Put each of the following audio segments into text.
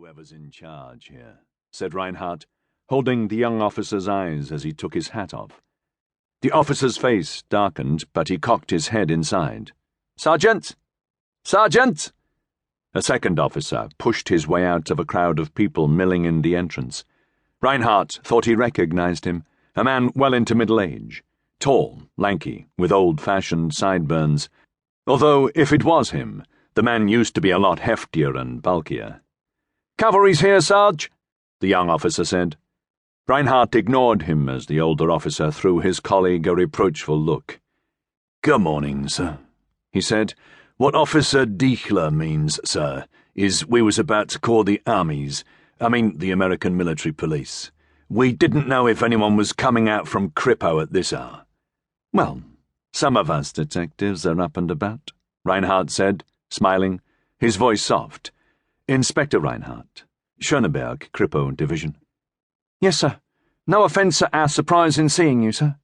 whoever's in charge here," said Reinhardt, holding the young officer's eyes as he took his hat off. The officer's face darkened, but he cocked his head inside. "Sergeant! Sergeant!" A second officer pushed his way out of a crowd of people milling in the entrance. Reinhardt thought he recognized him, a man well into middle age, tall, lanky, with old-fashioned sideburns. Although, if it was him, the man used to be a lot heftier and bulkier. "Cavalry's here, Sarge," the young officer said. Reinhardt ignored him as the older officer threw his colleague a reproachful look. "Good morning, sir," he said. "What Officer Dichler means, sir, is we was about to call the the American military police. We didn't know if anyone was coming out from Kripo at this hour." "Well, some of us detectives are up and about," Reinhardt said, smiling, his voice soft. "Inspector Reinhardt, Schöneberg, Kripo Division." "Yes, sir. No offence at our surprise in seeing you, sir."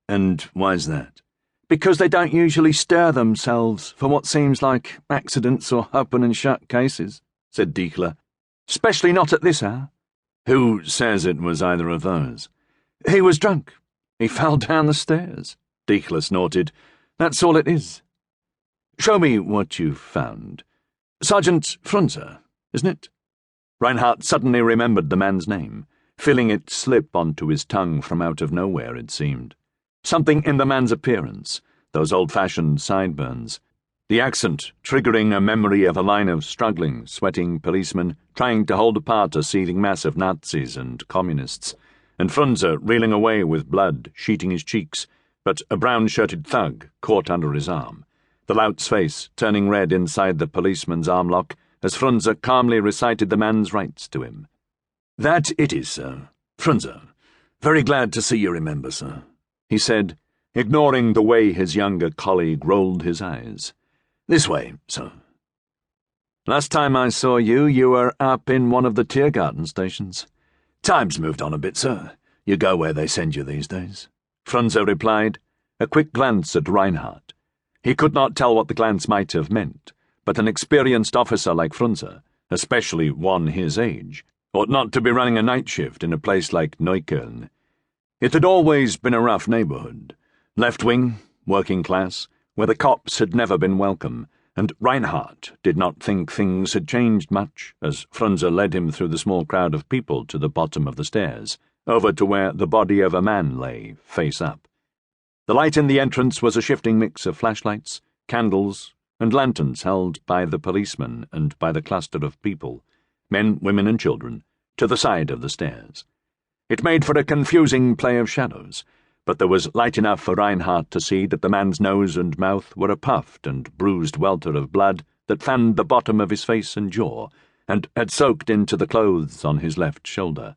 "And why's that?" "Because they don't usually stir themselves for what seems like accidents or open-and-shut cases," said Dichler. "Especially not at this hour." "Who says it was either of those?" "He was drunk. He fell down the stairs," Dichler snorted. "That's all it is." "Show me what you've found. Sergeant Frunze, isn't it?" Reinhardt suddenly remembered the man's name, feeling it slip onto his tongue from out of nowhere, it seemed. Something in the man's appearance, those old-fashioned sideburns, the accent triggering a memory of a line of struggling, sweating policemen trying to hold apart a seething mass of Nazis and communists, and Frunze reeling away with blood sheeting his cheeks, but a brown-shirted thug caught under his arm, the lout's face turning red inside the policeman's armlock as Frunze calmly recited the man's rights to him. "That it is, sir. Frunze. Very glad to see you remember, sir," he said, ignoring the way his younger colleague rolled his eyes. "This way, sir." "Last time I saw you, you were up in one of the Tiergarten stations." "Time's moved on a bit, sir. You go where they send you these days," Frunze replied, a quick glance at Reinhardt. He could not tell what the glance might have meant, but an experienced officer like Frunze, especially one his age, ought not to be running a night shift in a place like Neukölln. It had always been a rough neighborhood, left-wing, working class, where the cops had never been welcome, and Reinhardt did not think things had changed much as Frunze led him through the small crowd of people to the bottom of the stairs, over to where the body of a man lay, face up. The light in the entrance was a shifting mix of flashlights, candles, and lanterns held by the policemen and by the cluster of people, men, women, and children, to the side of the stairs. It made for a confusing play of shadows, but there was light enough for Reinhardt to see that the man's nose and mouth were a puffed and bruised welter of blood that fanned the bottom of his face and jaw, and had soaked into the clothes on his left shoulder.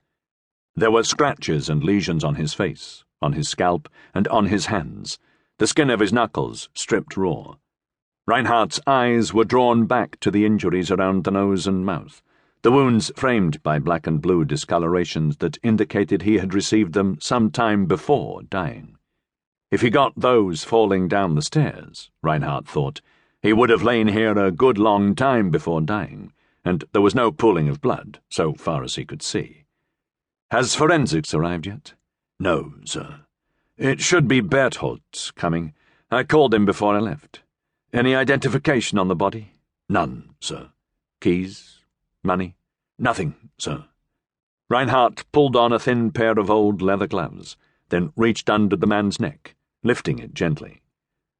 There were scratches and lesions on his face, on his scalp, and on his hands, the skin of his knuckles stripped raw. Reinhardt's eyes were drawn back to the injuries around the nose and mouth, the wounds framed by black and blue discolorations that indicated he had received them some time before dying. If he got those falling down the stairs, Reinhardt thought, he would have lain here a good long time before dying, and there was no pooling of blood, so far as he could see. "Has forensics arrived yet?" "No, sir." "It should be Berthold coming. I called him before I left. Any identification on the body?" "None, sir." "Keys? Money?" "Nothing, sir." Reinhardt pulled on a thin pair of old leather gloves, then reached under the man's neck, lifting it gently.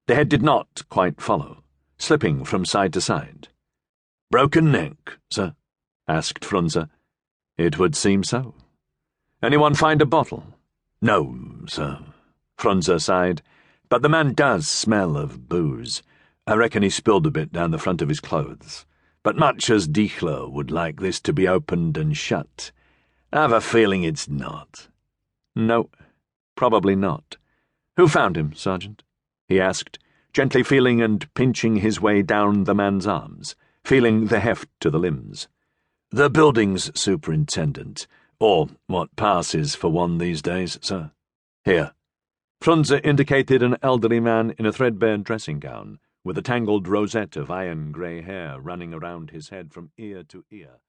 The head did not quite follow, slipping from side to side. "Broken neck, sir?" asked Frunze. "It would seem so." "Anyone find a bottle?" "No, sir." Frunze sighed. "But the man does smell of booze. I reckon he spilled a bit down the front of his clothes. But much as Dichler would like this to be opened and shut, I have a feeling it's not." "No, probably not. Who found him, Sergeant?" he asked, gently feeling and pinching his way down the man's arms, feeling the heft to the limbs. "The building's superintendent, or what passes for one these days, sir. Here." Frunze indicated an elderly man in a threadbare dressing gown, with a tangled rosette of iron grey hair running around his head from ear to ear.